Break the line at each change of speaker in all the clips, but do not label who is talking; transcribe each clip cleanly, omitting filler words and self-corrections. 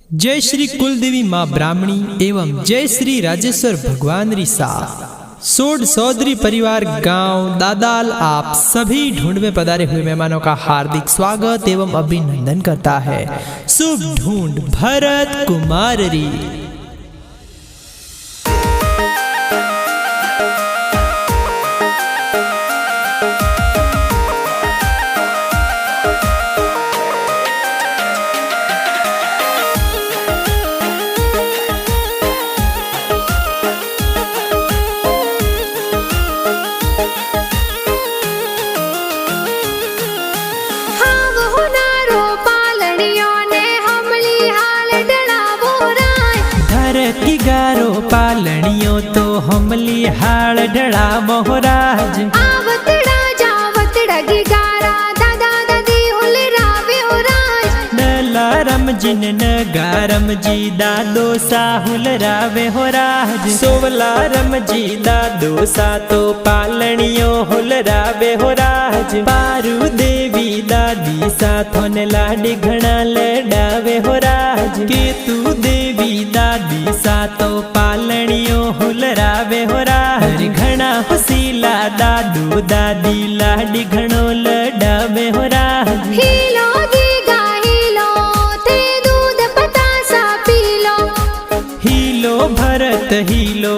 जय श्री कुलदेवी माँ ब्राह्मणी एवं जय श्री राजेश्वर भगवान रिसा सोड सौदरी परिवार गांव दादाल आप सभी ढूंढ में पधारे हुए मेहमानों का हार्दिक स्वागत एवं अभिनंदन करता है। शुभ ढूंढ भरत कुमारी। गारो पालनियों तो हमली हाल ढड़ा मोहराज
आवतड़ा जावतड़ा गिगारा दादा दादी हुले रावे होराज
नलारम जिन नगारम जी दादो साहुल रावे होराज सोवलारम जी दादो सा तो पालनियों हुल रावे होराज पारू देवी दादी सा थोन लाडी घना लडावे होराज केतु देवी दादी सा तो पालनियों हुलरावे होराज घना हुसीला दादू दादी लाडी घणो लडावे होराज
हीलो गीगा हीलो ते दूध पतासा पीलो
हीलो भरत हीलो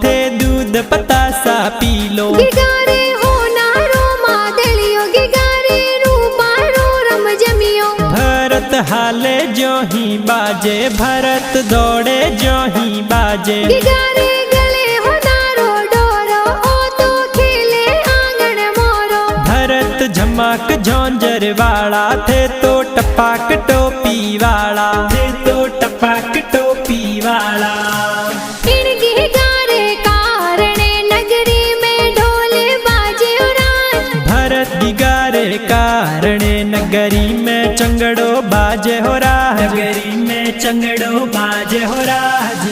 थे दूध पतासा पीलो
गिगारे हो नारो मादलियो गिगारे रूपारो रम जमियो
भरत हाले जो ही बाजे भरत दौड़े जो ही बाजे
गिगारे गले हो नारो डोरो ओ तो खेले आंगन मोरो
भरत झमाक झोंझर वाला थे तो टपाक टोपी वाला थे तो टपाक टोपी वाला
इनकी गारे कारणे नगरी में ढोले बाजे उराज
भरत गिगारे कारणे नगरी में चंगड़ो बाजे हो राज नगरी में चंगड़ो बाजे हो राज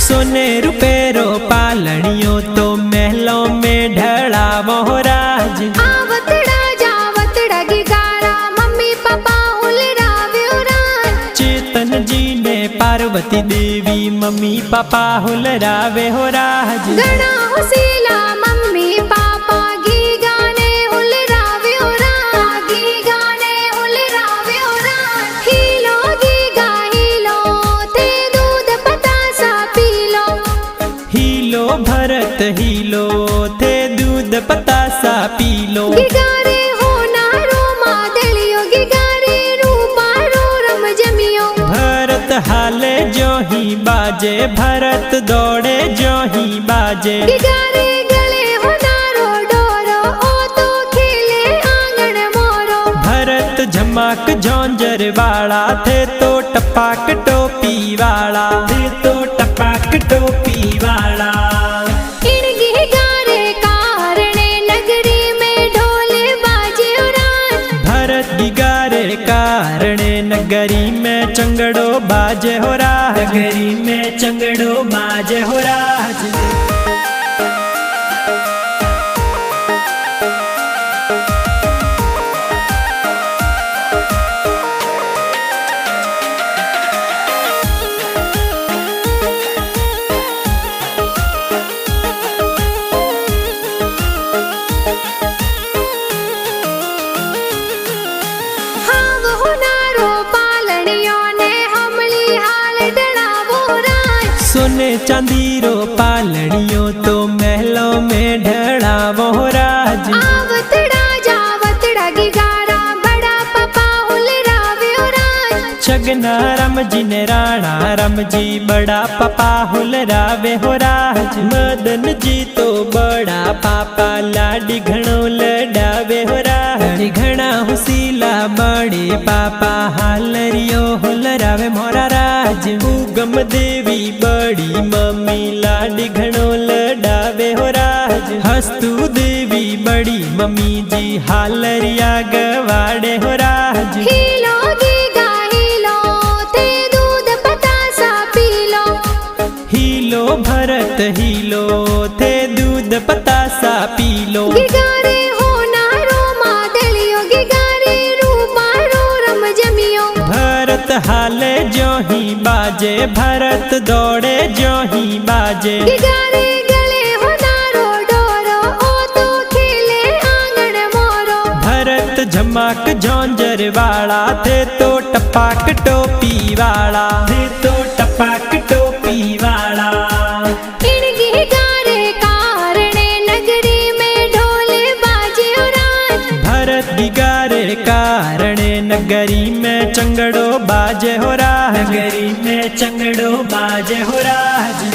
सोने रुपेरो पालनियों तो महलों में ढड़ा मोहराज
आवतड़ा जावतड़ा गिगारा मम्मी पापा हुलरावे उराज
चेतन जी ने पार्वती देवी मम्मी पापा हुलरावे हो राज
गणा हुसीला मम्मी पापा गी गाने हुलरावे उराज गी गाने हुलरावे उराज हीलो गीगा हीलो ते दूध पतासा पीलो
हीलो भरत हीलो थे दूध पतासा पीलो
गिगारे हो नारो मादलियो गिगारे रूपारो रम जमियो
भरत हाले जो ही बाजे भरत दौड़े जो ही बाजे
गिगारे गले हो नारो डोरो ओ तो खेले आंगन मोरो
भरत झमाक झोंझर वाला थे तो टपाक टोपी वाला थे तो टपाक टोपी वाला
इनकी गारे कारणे नगरी में ढोले बाजे उराज
भरत गिगारे कारणे नगरी में चंगड़ो बाजे हो राज नगरी में चंगड़ो बाजे हो राज
हाव हो नारो पालनियो ने हमली हाल डड़ावो राज
सोने चांदीरो पालनियों तो महलों में ढड़ा मोहराज
आवतड़ा जावतड़ा गिगारा बड़ा पपा हुलरावे उराज
छगना रम जी ने राणा रम जी बड़ा पापा हुलरावे हो राज मदन जी तो बड़ा पापा लाडी घणो लडावे हो राज घणा हुसीला बड़े पापा हालरियो हुलरावे मोरा राज उगम देवी बड़ी मम्मी लाडी घणो लडावे हो राज। हस्तु देवी बड़ी मम्मी जी हालरिया गवाड़े हो राज।
हीलो गीगा हीलो ते दूध पतासा पीलो।
हीलो भरत हीलो थे दूध पतासा पीलो।
गिगारे हो नारो मादलियो गिगारे रूपारो रम जमियो।
भरत हाले जो ही बाजे भरत दौड़े जो ही बाजे।
गिगारे गले हो नारो डोरो ओ तो खेले आंगन मोरो।
भरत झमाक झोंझर वाला थे तो टपाक टोपी वाला। थे तो टपाक टोपी वाला।
इन गिगारे कारणे नगरी में ढोले बाजे हो राज।
भरत गिगारे कारणे नगरी में चंगड़ो बाजे हो राज। नगरी में चंगड़ो बाजे हो राज।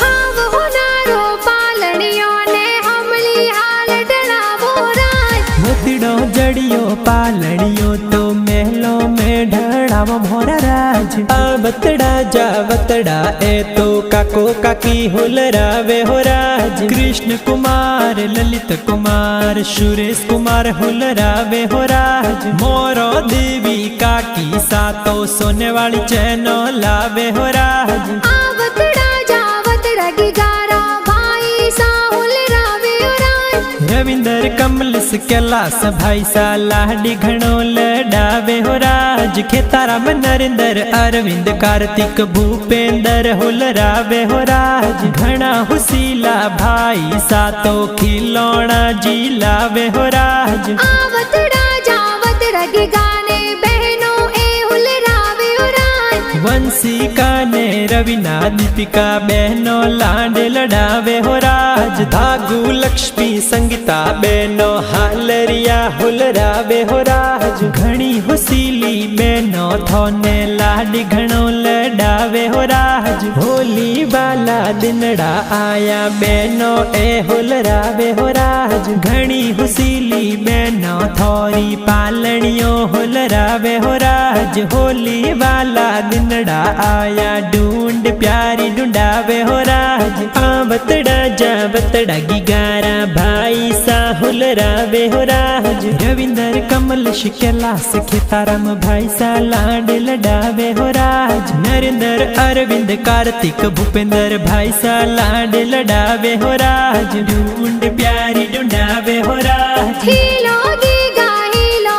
हाव हो नारो पालनियों ने हमली हाल डलावो राज।
मोतीड़ो जड़ियो पालड़ियो तो महलों में ढड़ाव भोरा राज। आवतड़ा जावतड़ा ए तो काको काकी हुलरावे हो राज। कृष्ण कुमार ललित कुमार सुरेश कुमार हुलरावे हो राज। मोरो देवी काकी सातो सोने वाली चैनो लावे हो राज।
आवतड़ा जावतड़ा गिगारा भाई साहुल रावे हो राज।
रविंदर कमलस कैलाश भाई सा लाडी घणो लडावे हो राज। खेताराम नरेंद्र अरविंद कार्तिक भूपेंद्र हुलरावे हो राज। घना हुसीला भाई सातो खिलौना जी लावे हो राज।
आवतड़ा जावतड़ा गिगाने बहनों ए हुल रावे हो राज।
वंशिका ने रवीना दीपिका बहनों लाड लडावे हो राज। धागु लक्ष्मी संगीता बहनों हालरिया हुलरावे हो राज। घणी हुसीली बहनों थोने लाडी घणो लडावे हो राज। होली वाला दिनड़ा आया बहनों ए हुलरावे हो राज। घणी हुसीली बहनों थोरी पालनियों हुलरावे हो राज। होली वाला दिनड़ा आया ढूंढ प्यारी ढूंढावे हो राज। आवतड़ा जावतड़ा गिगारा भाई साहुल रावे हो राज। रविंदर कमल कैलाश खेताराम भाई सा लाड लडावे हो राज। नरेंद्र अरविंद कार्तिक भूपेंद्र भाई सा लाड लडावे हो राज। ढूंढ प्यारी ढूंढावे हो राज।
हीलो गीगा हीलो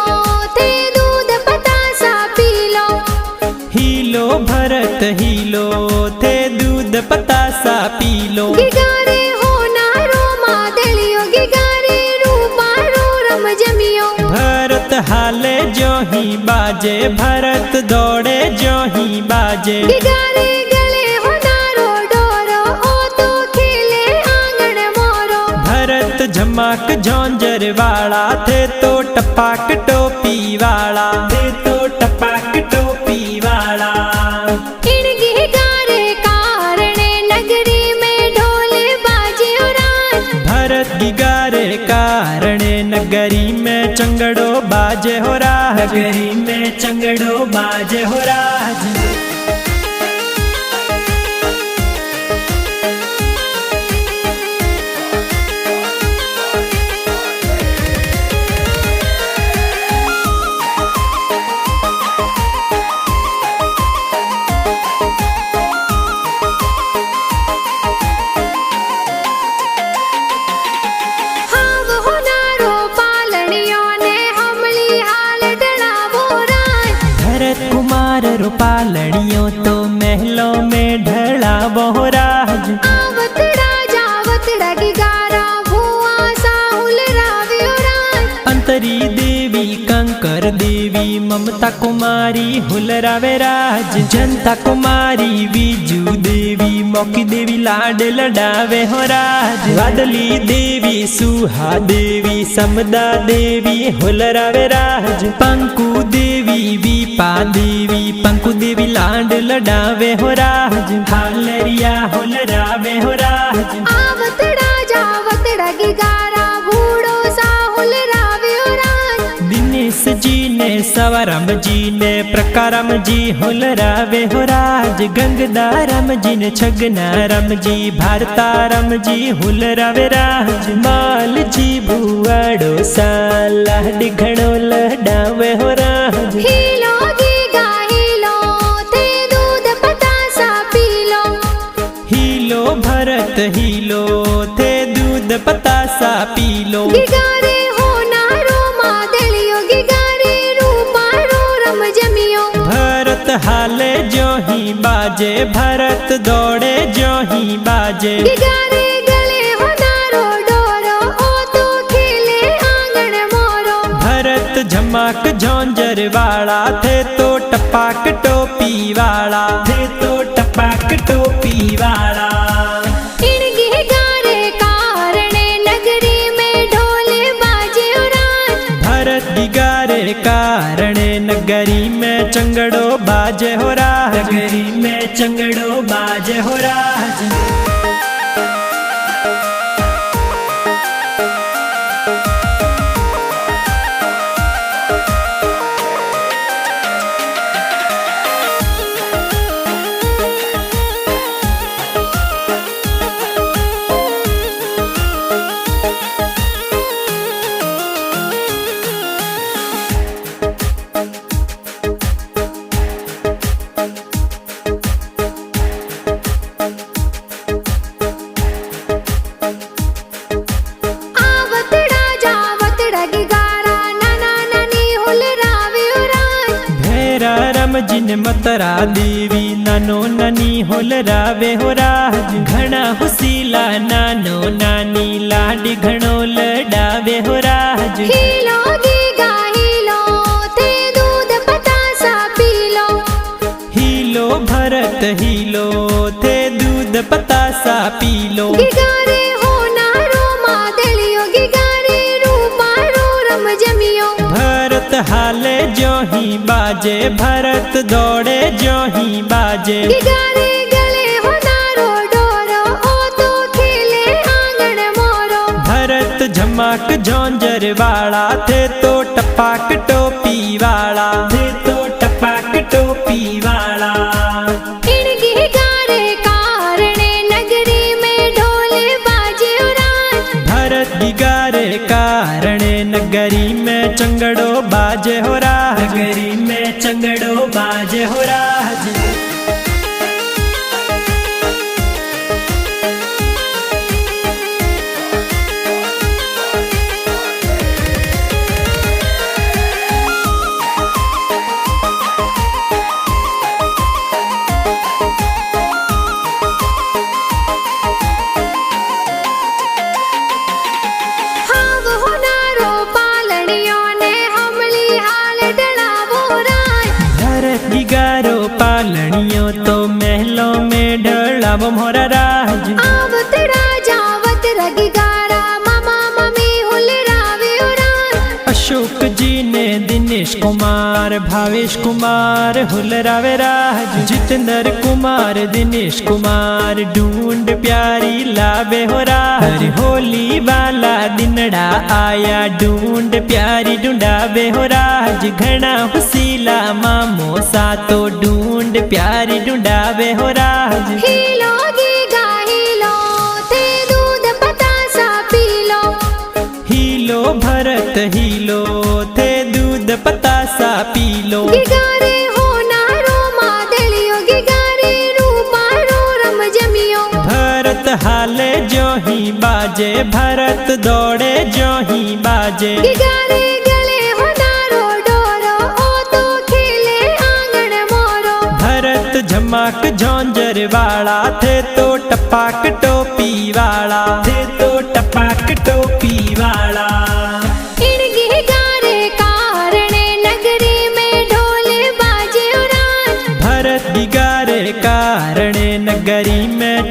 ते दूध पतासा पीलो।
हीलो भरत हीलो थे दूध पतासा पीलो।
गिगारे हो नारो मादलियो गिगारे रूपारो रम जमियो।
भरत हाले जो ही बाजे भरत दौड़े जो ही बाजे।
गिगारे गले हो नारो डोरो ओ तो खेले आंगन मोरो।
भरत झमाक झोंझर वाला थे तो टपाक टोपी वाला। थे तो टपाक टोपी वाला।
इन गिगारे कारणे नगरी में ढोले बाजे हो राज।
भरत गिगारे कारणे नगरी में चंगड़ो बाजे हो राज। नगरी में चंगड़ो बाजे हो राज।
हाव हो नारो पालनियों ने हमली हाल डलावो राज।
भरत कुमार रूपालड़ियों तो महलों में ढला वो राज।
आवतड़ा जावतड़ा गिगारा भुआ साहुल रावे हो राज।
अंतरी देवी कंकर देवी ममता कुमारी हुलरावे राज। जनता कुमारी विजू देवी मौकी देवी लाड लडावे हो राज। वादली देवी सुहा देवी समदा देवी होलरावे राज। पंकु देवी वीपा देवी पंकु देवी लाड लडावे हो राज। हालरिया होलरावे हो राज।
आवतड़ा जावतड़ा गिगारा बूढ़ो सा होलरावे हो राज।
दिनेश जी ने सवरम जी ने प्रकारम जी होलरावे हो राज। गंगदारम जी ने छगनारम जी भारतारम जी होलरावे राज। माल जी भुआड़ो सा लाड घणो लडावे हो राज।
हीलो गीगा हीलो थे दूध पतासा पीलो।
हीलो भरत हीलो थे दूध पतासा पीलो।
गिगारे हो नारो मादलियो गिगारे रूपारो रम जमियो।
भरत हाले जो ही बाजे भरत दौड़े जो ही बाजे।
गिगारे गले हो नारो डोरो ओ तो खेले आंगन मोरो।
भरत झमाक झोंझर वाला थे तो टपाक टोपी वाला थे तो टपाक टोपी वाला।
इन गिगारे कारणे नगरी में ढोले बाजे हो राज।
भरत दिगारे कारणे नगरी में चंगड़ो बाजे हो राज। नगरी में चंगड़ो बाजे हो राज।
आवतड़ा जावतड़ा गिगारा नाना नानी होलरावे हो राज।
भेरा रम जिन मतरा देवी नानो नानी होलरावे हो राज। घना हुसीला नानो नानी लाडी घणो लडावे हो राज।
हीलो गीगा हीलो थे दूध पतासा पीलो।
हीलो भरत हीलो थे दूध पतासा पीलो।
गिगारे हो नारो मादलियो गिगारे रूपारो रम जमियो।
भरत हाले जो ही बाजे भरत दौड़े जो ही बाजे।
गिगारे गले हो नारो डोरो ओ तो खेले आंगन मोरो।
भरत झमाक झोंझर वाला थे तो टपाक टोपी वाला थे तो टपाक टोपी वाला।
इन गिगारे कारणे नगरी में ढोले बाजे हो राज।
भरत दिगारे कारणे नगरी में चंगड़ो बाजे हो राज। नगरी में चंगड़ो बाजे हो राज।
हाव हो नारो पालनियो ने हमली हाल डलावो राज।
भरत दिगारो पालनियो तो महलों में ढलाव मोरा राज।
आवतड़ा जावतड़ा गिगारा मामा मम्मी होलरावे हो राज।
अशोक जी ने दिनेश कुमार भावेश कुमार हुलरावे राज। जितेंद्र कुमार दिनेश कुमार ढूंढ प्यारी लावे हो राज। होली वाला दिनड़ा आया ढूंढ प्यारी ढूंढावे हो राज। घना हुसीला मामो सा तो ढूंढ प्यारी ढूंढावे हो राज।
हीलो गीगा हीलो थे दूध पतासा पीलो।
हीलो भरत हीलो थे दूध पतासा पीलो।
गिगारे हो नारो मादलियो गिगारे रूपारो रम जमियो।
भरत हाले जो ही बाजे भरत दौड़े जो ही बाजे।
गिगारे गले हो नारो डोरो ओ तो खेले आंगन मोरो।
भरत झमाक झोंझर वाला थे तो टपाक टोपी वाला थे तो टपाक टोपी वाला।
इन गिगारे कारणे नगरी में ढोले बाजे हो राज।
भरत दिगारे कारणे नगरी में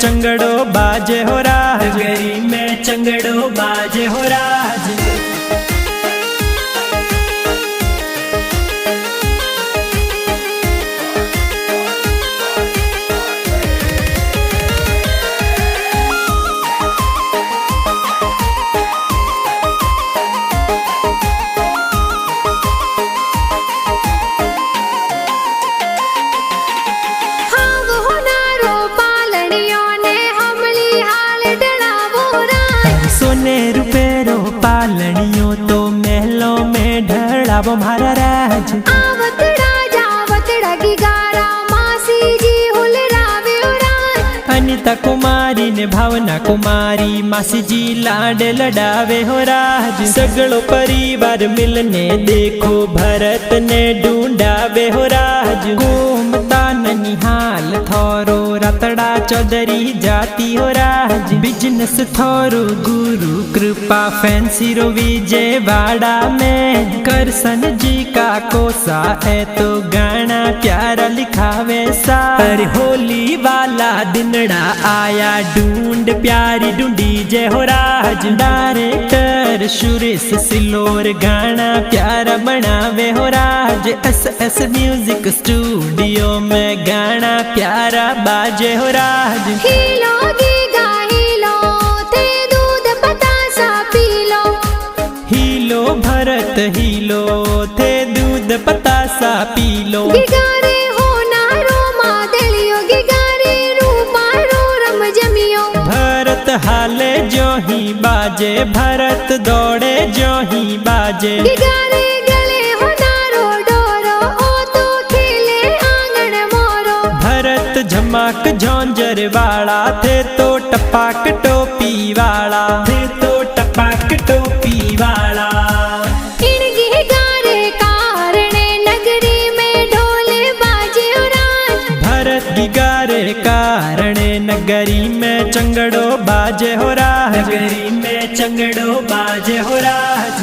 पालनियों तो महलों में ढड़ावो मारा राज।
आवतड़ा जावतड़ा गिगारा मासी जी हुलरावे राज।
अनिता कुमारी ने भावना कुमारी मासी जी लाड लडावे हो राज। सगड़ो परिवार मिलने देखो भरत ने ढूंढावे हो राज। गोमता ननिहाल थोरो रतड़ा चौधरी जाती हो राज। बिजनेस थोरो गुरु कृपा फैंसी रो विजयवाड़ा में। करसन जी का कोसा है तो गाना प्यारा लिखावे सा। पर होली वाला दिनड़ा आया ढूंढ प्यारी ढूंढी जय हो राज। डायरेक्टर सुरेश सिलोर गाना प्यारा बनावे हो राज। एस म्यूजिक स्टूडियो में गाना प्यारा बाजे हो राज।
हीलो गीगा हीलो थे दूध पतासा P low.
Helo Bharat Helo थे दूध पतासा पी लो।
गिगारे हो नारो मादलियो गिगारे रूपा रो रम जमियो।
भरत हाले जो ही बाजे भरत दौड़े जो ही बाजे।
गिगारे गले हो नारो डोरो ओ तो खेले आंगन मोरो।
भरत झमाक झोंझर वाला थे तो टपाक टोपी वाला। थे तो टपाक टोपी वाला।
इन गिगारे कारणे नगरी में ढोल बाजे राज।
भरत गिगारे कारणे नगरी में चंगड़ो बाजे हो राज। नगरी में चंगड़ो बाजे हो राज।